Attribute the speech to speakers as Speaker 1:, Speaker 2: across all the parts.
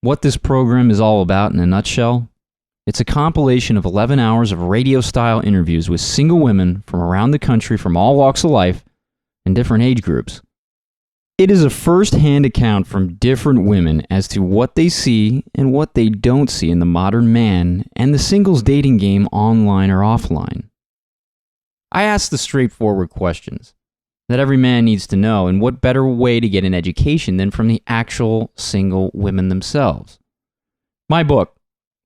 Speaker 1: What this program is all about in a nutshell, it's a compilation of 11 hours of radio-style interviews with single women from around the country from all walks of life and different age groups. It is a first-hand account from different women as to what they see and what they don't see in the modern man and the singles dating game online or offline. I ask the straightforward questions that every man needs to know, and what better way to get an education than from the actual single women themselves. My book,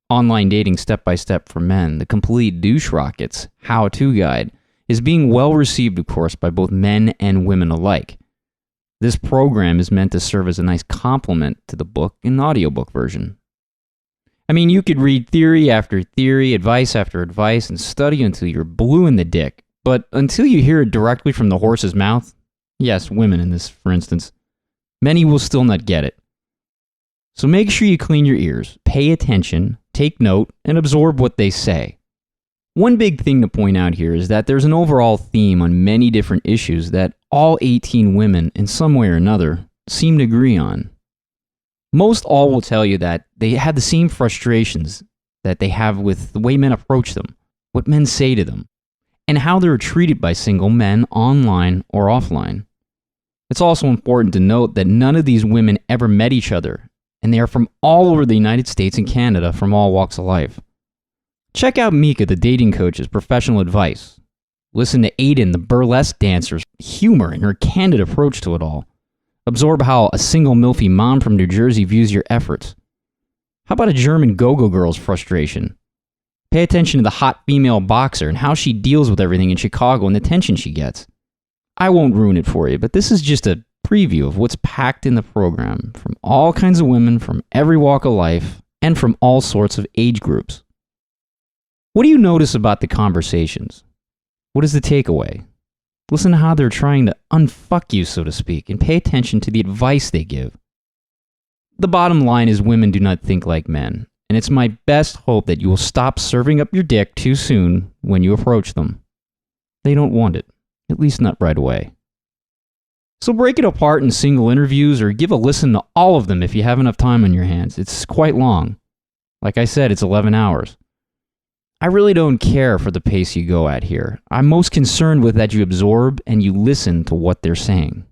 Speaker 1: Online Dating Step-by-Step for Men, The Complete Douche Rockets How-To Guide, is being well received, of course, by both men and women alike. This program is meant to serve as a nice complement to the book in audiobook version. I mean, you could read theory after theory, advice after advice, and study until you're blue in the dick. But until you hear it directly from the horse's mouth, yes, women in this, for instance, many will still not get it. So make sure you clean your ears, pay attention, take note, and absorb what they say. One big thing to point out here is that there's an overall theme on many different issues that all 18 women, in some way or another, seem to agree on. Most all will tell you that they have the same frustrations that they have with the way men approach them, what men say to them, and how they're treated by single men online or offline. It's also important to note that none of these women ever met each other, and they are from all over the United States and Canada from all walks of life. Check out Mika, the dating coach's professional advice. Listen to Aiden, the burlesque dancer's humor and her candid approach to it all. Absorb how a single milfy mom from New Jersey views your efforts. How about a German go-go girl's frustration? Pay attention to the hot female boxer and how she deals with everything in Chicago and the tension she gets. I won't ruin it for you, but this is just a preview of what's packed in the program from all kinds of women from every walk of life and from all sorts of age groups. What do you notice about the conversations? What is the takeaway? Listen to how they're trying to unfuck you, so to speak, and pay attention to the advice they give. The bottom line is women do not think like men. And it's my best hope that you will stop serving up your dick too soon when you approach them. They don't want it, at least not right away. So break it apart in single interviews or give a listen to all of them if you have enough time on your hands. It's quite long. Like I said, it's 11 hours. I really don't care for the pace you go at here. I'm most concerned with that you absorb and you listen to what they're saying.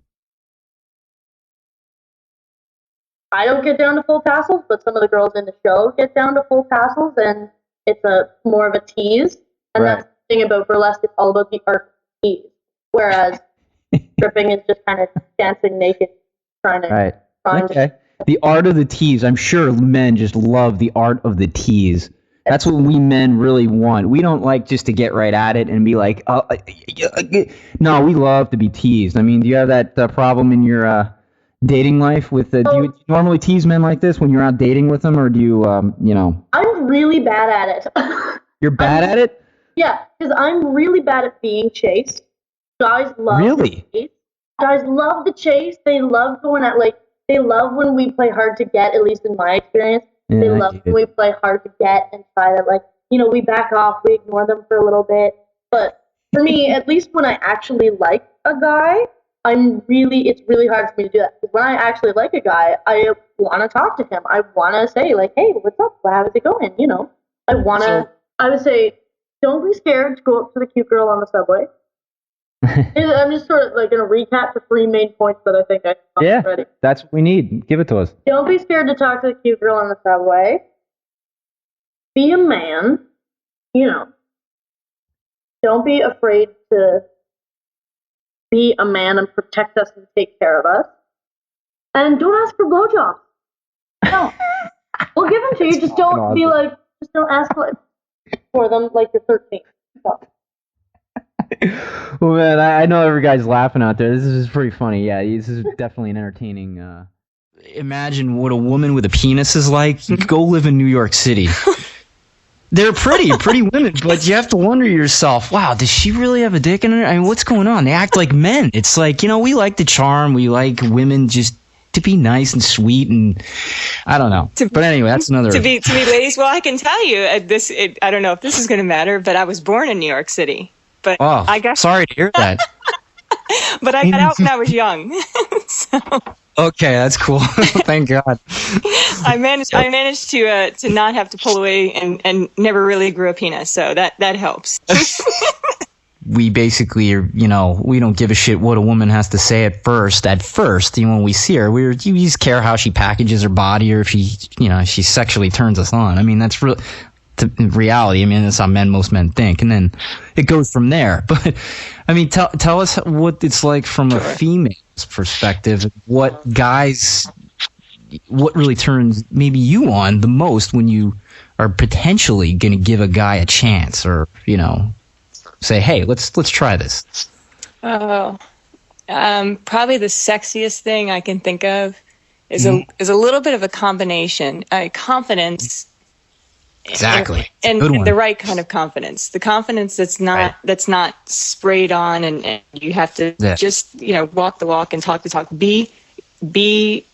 Speaker 2: I don't get down to full tassels, but some of the girls in the show get down to full tassels, and it's a more of a tease. And
Speaker 3: Right.
Speaker 2: that's the thing about burlesque; it's all about the art of tease. Whereas stripping is just kind of dancing naked, trying to.
Speaker 3: Right.
Speaker 2: Find
Speaker 3: Okay. The art of the tease. I'm sure men just love the art of the tease. That's what we men really want. We don't like just to get right at it and be like, no, we love to be teased. I mean, do you have that problem in your dating life with do you normally tease men like this when you're out dating with them, or do you
Speaker 2: I'm really bad at it.
Speaker 3: You're bad at it?
Speaker 2: Yeah, because I'm really bad at being chased. Guys love
Speaker 3: Really?
Speaker 2: the chase. Guys love the chase. They love going at they love when we play hard to get, at least in my experience.
Speaker 3: Yeah,
Speaker 2: They
Speaker 3: I
Speaker 2: love
Speaker 3: get
Speaker 2: when
Speaker 3: it.
Speaker 2: we play hard to get and try to we back off, we ignore them for a little bit. But for me, at least when I actually like a guy, it's really hard for me to do that. Because when I actually like a guy, I want to talk to him. I want to say, hey, what's up? How's it going? I would say, don't be scared to go up to the cute girl on the subway. I'm just sort of going to recap the 3 main points that I think I talked already.
Speaker 3: That's what we need. Give it to us.
Speaker 2: Don't be scared to talk to the cute girl on the subway. Be a man. Don't be afraid to be a man and protect us and take care of us. And don't ask for blowjobs. No. We'll give them to you. Just don't be just don't ask for them like you're 13. So.
Speaker 3: Well, man, I know every guy's laughing out there. This is pretty funny. Yeah, this is definitely an entertaining.
Speaker 1: Imagine what a woman with a penis is like. Go live in New York City. They're pretty women, but you have to wonder yourself, wow, does she really have a dick in her? I mean, what's going on? They act like men. It's like, we like the charm. We like women just to be nice and sweet, and I don't know. But anyway, that's another.
Speaker 4: To be ladies, well, I can tell you, I don't know if this is going to matter, but I was born in New York City. But
Speaker 1: sorry to hear that.
Speaker 4: But I got out when I was young. So.
Speaker 3: Okay, that's cool. Thank God.
Speaker 4: I managed to not have to pull away and never really grew a penis, so that helps.
Speaker 3: We basically are, we don't give a shit what a woman has to say at first. When we see her, we just care how she packages her body or if she sexually turns us on. I mean, that's real. In reality, I mean, that's how most men think, and then it goes from there. But I mean, tell us what it's like from a female's perspective. What really turns maybe you on the most when you are potentially going to give a guy a chance, or say, hey, let's try this.
Speaker 4: Oh, probably the sexiest thing I can think of is a little bit of a combination, confidence.
Speaker 3: Exactly.
Speaker 4: And the right kind of confidence. The confidence that's not sprayed on and you have to just, walk the walk and talk the talk. Be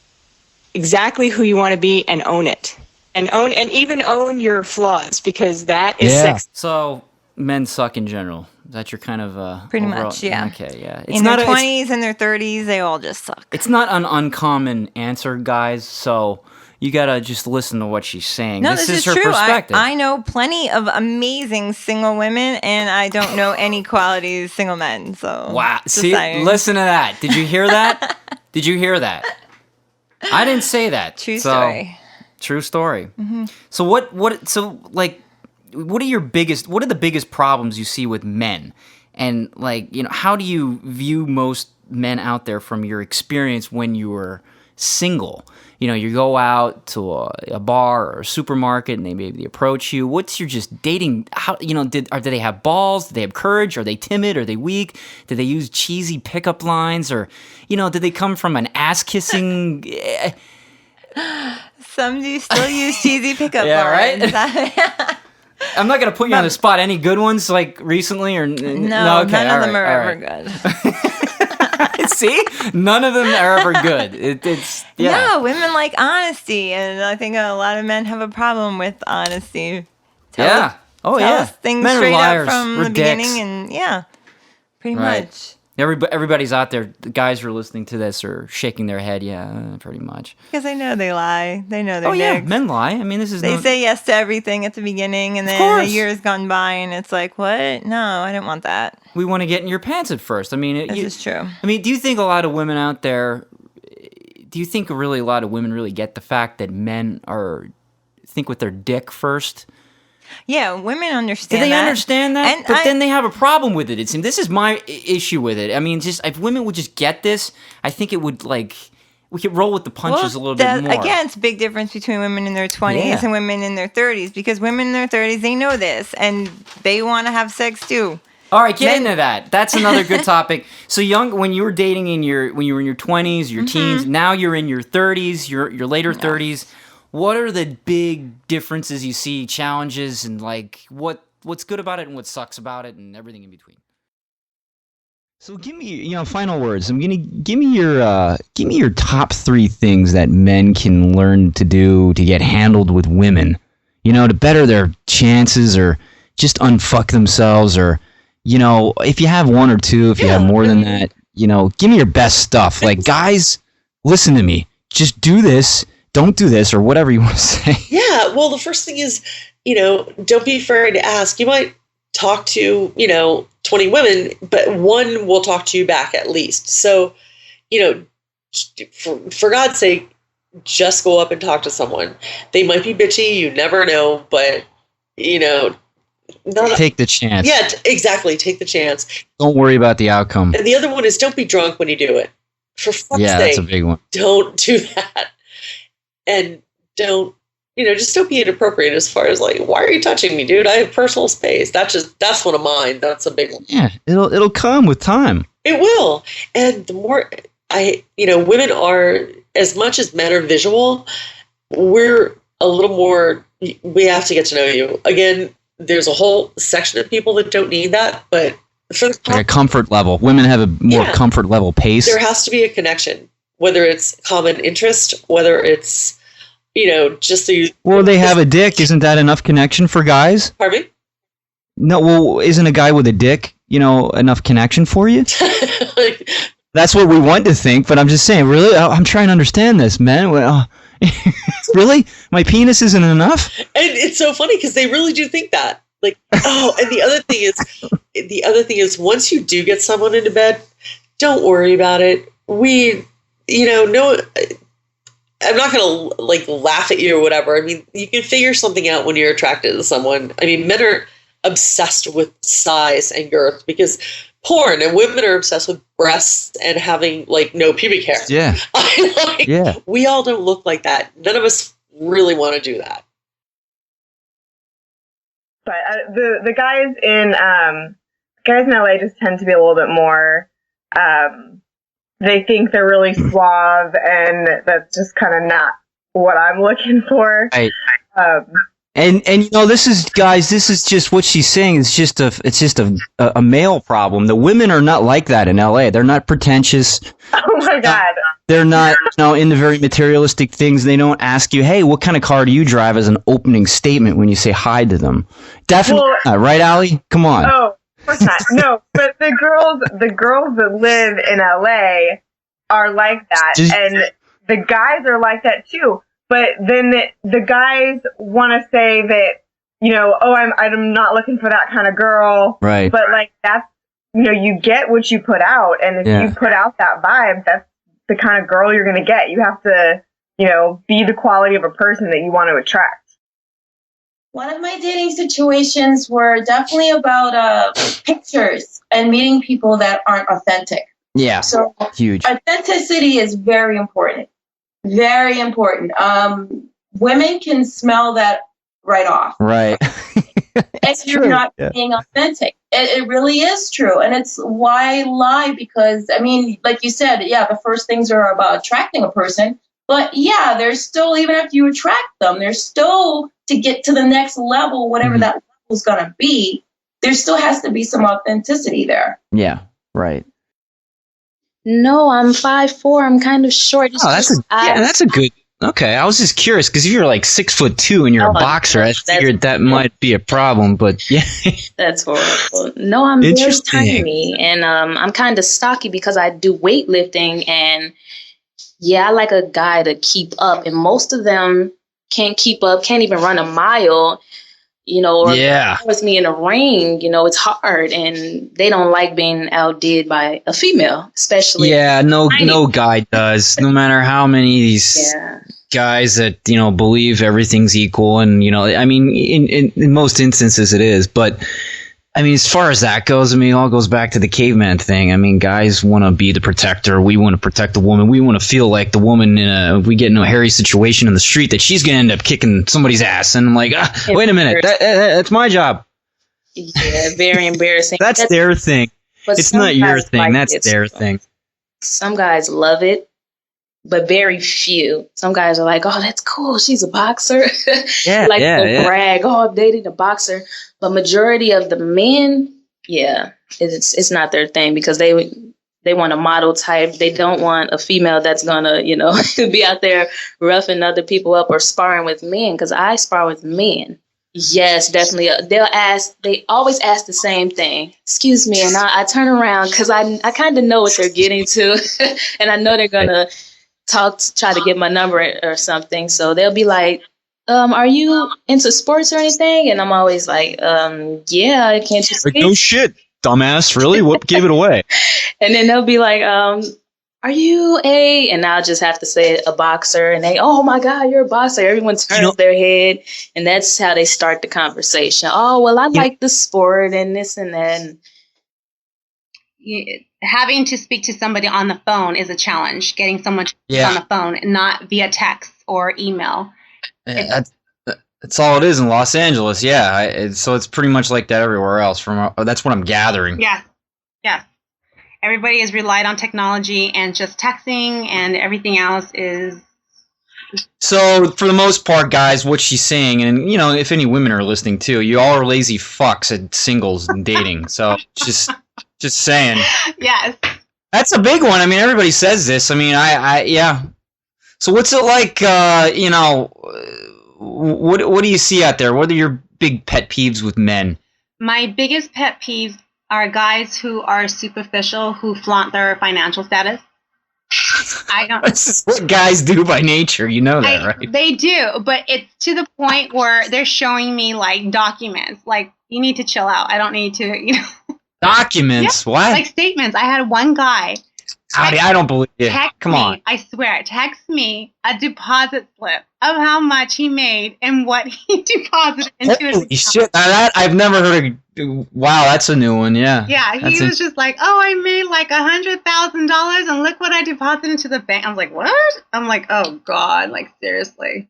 Speaker 4: exactly who you want to be and own it. And even own your flaws, because that is sex.
Speaker 1: So men suck in general. Is that your kind of
Speaker 5: pretty
Speaker 1: overall?
Speaker 5: much, yeah.
Speaker 1: Okay, yeah.
Speaker 5: In their 20s and their 30s, they all just suck.
Speaker 1: It's not an uncommon answer, guys, so you gotta just listen to what she's saying.
Speaker 5: No, this is
Speaker 1: her
Speaker 5: true.
Speaker 1: perspective.
Speaker 5: I know plenty of amazing single women, and I don't know any quality single men. So
Speaker 1: wow, see, listen to that. Did you hear that? Did you hear that? I didn't say that.
Speaker 5: True story.
Speaker 1: True story. Mm-hmm. So what are the biggest problems you see with men? And how do you view most men out there from your experience when you were single? You go out to a bar or a supermarket and they maybe approach you. What's your just dating? How do they have balls? Do they have courage? Are they timid? Are they weak? Do they use cheesy pickup lines? Or did they come from an ass kissing?
Speaker 5: Some do still use cheesy pickup
Speaker 1: Right.
Speaker 5: lines.
Speaker 1: I'm not gonna put you on the spot. Any good ones recently or
Speaker 5: no? Okay, none of them are ever good.
Speaker 1: See, none of them are ever good. It's
Speaker 5: No, women like honesty, and I think a lot of men have a problem with honesty. Tell us things men straight up from the beginning, and pretty much.
Speaker 1: Everybody's out there. The guys who are listening to this are shaking their head. Yeah, pretty much.
Speaker 5: Because they know they lie. They know they're dicks.
Speaker 1: Men lie. I mean,
Speaker 5: they say yes to everything at the beginning, and then a year's gone by, and it's like, what? No, I didn't want that.
Speaker 1: We want to get in your pants at first. I mean,
Speaker 5: this is true.
Speaker 1: I mean, do you think a lot of women out there? Do you think really a lot of women really get the fact that men think with their dick first?
Speaker 5: Yeah, women understand.
Speaker 1: Do they understand that? But then they have a problem with it. It seems this is my issue with it. I mean, just if women would just get this, I think it would we could roll with the punches a little bit more.
Speaker 5: Again, it's a big difference between women in their 20s and women in their 30s, because women in their 30s, they know this and they want to have sex too.
Speaker 1: All right, get into that. That's another good topic. So when you were dating when you were in your 20s, your teens, now you're in your 30s, your later 30s. What are the big differences you see, challenges, and what's good about it and what sucks about it, and everything in between?
Speaker 3: So give me, final words. Give me your top 3 things that men can learn to do to get handled with women. To better their chances, or just unfuck themselves, or if you have 1 or 2, if you have more than that, give me your best stuff. Like, guys, listen to me. Just do this. Don't do this, or whatever you want to say.
Speaker 6: Yeah, well, the first thing is, don't be afraid to ask. You might talk to, 20 women, but one will talk to you back at least. So, for God's sake, just go up and talk to someone. They might be bitchy, you never know, but,
Speaker 3: take the chance.
Speaker 6: Yeah, exactly. Take the chance.
Speaker 3: Don't worry about the outcome.
Speaker 6: And the other one is don't be drunk when you do it. For fuck's sake,
Speaker 3: that's a big one.
Speaker 6: Don't do that. And don't, just don't be inappropriate as far as why are you touching me, dude? I have personal space. That's one of mine. That's a big one.
Speaker 3: Yeah, it'll come with time.
Speaker 6: It will. And the more women are, as much as men are visual, we're a little more, we have to get to know you. Again, there's a whole section of people that don't need that, but for
Speaker 3: a comfort level. Women have a more comfort level pace.
Speaker 6: There has to be a connection, whether it's common interest, whether it's, just so you...
Speaker 3: Well, they have a dick. Isn't that enough connection for guys?
Speaker 6: Pardon me?
Speaker 3: No, well, isn't a guy with a dick, enough connection for you? That's what we want to think, but I'm just saying, really? I'm trying to understand this, man. Really? My penis isn't enough?
Speaker 6: And it's so funny because they really do think that. Like, oh, and the other thing is, once you do get someone into bed, don't worry about it. No, I'm not going to like laugh at you or whatever. I mean, you can figure something out when you're attracted to someone. I mean, men are obsessed with size and girth because porn, and women are obsessed with breasts and having like no pubic hair.
Speaker 3: Yeah. Yeah.
Speaker 6: We all don't look like that. None of us really want to do that.
Speaker 7: But the guys in LA just tend to be a little bit more. They think they're really suave, and that's just kind of not what I'm looking for.
Speaker 3: Right. And this is just what she's saying. It's just a male problem. The women are not like that in LA. They're not pretentious.
Speaker 7: Oh my God.
Speaker 3: They're not into very materialistic things. They don't ask you, hey, what kind of car do you drive as an opening statement when you say hi to them. Definitely not, right, Allie? Come on.
Speaker 7: Oh, of course not. No, but the girls that live in LA are like that, and the guys are like that too. But then the guys want to say that, I'm not looking for that kind of girl.
Speaker 3: Right.
Speaker 7: But like that's, you get what you put out, and if you put out that vibe, that's the kind of girl you're going to get. You have to, be the quality of a person that you want to attract.
Speaker 8: One of my dating situations were definitely about pictures and meeting people that aren't authentic.
Speaker 3: Yeah.
Speaker 8: So
Speaker 3: huge.
Speaker 8: Authenticity is very important. Very important. Women can smell that right off.
Speaker 3: Right.
Speaker 8: If you're not being authentic. It really is true. And it's why lie, because, I mean, like you said, the first things are about attracting a person. But there's still, even if you attract them, there's still, to get to the next level, whatever that level is going to be, there still has to be some authenticity there.
Speaker 3: Yeah, right.
Speaker 9: No, I'm 5'4". I'm kind of short.
Speaker 3: That's a good. Okay, I was just curious because you're like 6'2" and you're a boxer. I figured that might be a problem, but yeah.
Speaker 9: That's horrible. No, I'm very tiny, and I'm kind of stocky because I do weightlifting, and I like a guy to keep up, and most of them can't keep up, can't even run a mile. Or with me in a ring, it's hard, and they don't like being outdid by a female, especially. Yeah,
Speaker 3: no guy does, no matter how many of these guys that, believe everything's equal. And, I mean, in most instances it is. But, I mean, as far as that goes, I mean, it all goes back to the caveman thing. I mean, guys want to be the protector. We want to protect the woman. We want to feel like the woman, if we get in a hairy situation in the street, that she's going to end up kicking somebody's ass. And I'm like, wait a minute, that's my job.
Speaker 9: Yeah, very embarrassing.
Speaker 3: That's their thing. It's not your thing. That's their thing.
Speaker 9: Some guys love it, but very few. Some guys are like, oh, that's cool. She's a boxer. They'll brag, oh, I'm dating a boxer. But majority of the men, it's not their thing because they want a model type. They don't want a female that's gonna, be out there roughing other people up or sparring with men, because I spar with men. Yes, definitely. They always ask the same thing. Excuse me. And I turn around because I kind of know what they're getting to. And I know they're going to try to get my number or something. So they'll be like, are you into sports or anything? And I'm always like, yeah, can't you see?
Speaker 3: Like, no shit, dumbass. Really? What gave it away?
Speaker 9: And then they'll be like, are you and I'll just have to say a boxer, and they, oh my God, you're a boxer. Everyone turns their head, and that's how they start the conversation. Oh, well, I like the sport and this and that. And
Speaker 10: having to speak to somebody on the phone is a challenge. Getting someone on the phone, not via text or email.
Speaker 3: Yeah, that's all it is in Los Angeles. Yeah, so it's pretty much like that everywhere else. That's what I'm gathering.
Speaker 10: Yeah. Everybody is relied on technology, and just texting and everything else is.
Speaker 3: So for the most part, guys, what she's saying, and if any women are listening too, you all are lazy fucks at singles and dating. So just saying.
Speaker 10: Yes.
Speaker 3: That's a big one. I mean, everybody says this. I mean, yeah. So what's it like? What do you see out there? What are your big pet peeves with men?
Speaker 10: My biggest pet peeve are guys who are superficial, who flaunt their financial status. I don't.
Speaker 3: This is what guys do by nature. You know that, right?
Speaker 10: They do, but it's to the point where they're showing me like documents. Like, you need to chill out. I don't need to, you know.
Speaker 3: Documents?
Speaker 10: Yeah,
Speaker 3: what?
Speaker 10: Like statements. I had one guy.
Speaker 3: Howdy, I don't believe you. Come on.
Speaker 10: I swear, text me a deposit slip of how much he made and what he deposited into his account.
Speaker 3: Shit, now that I've never heard of. Wow, that's a new one. Yeah.
Speaker 10: Yeah, he was just like, "Oh, I made like $100,000, and look what I deposited into the bank." I was like, "What?" I'm like, "Oh God!" Like seriously.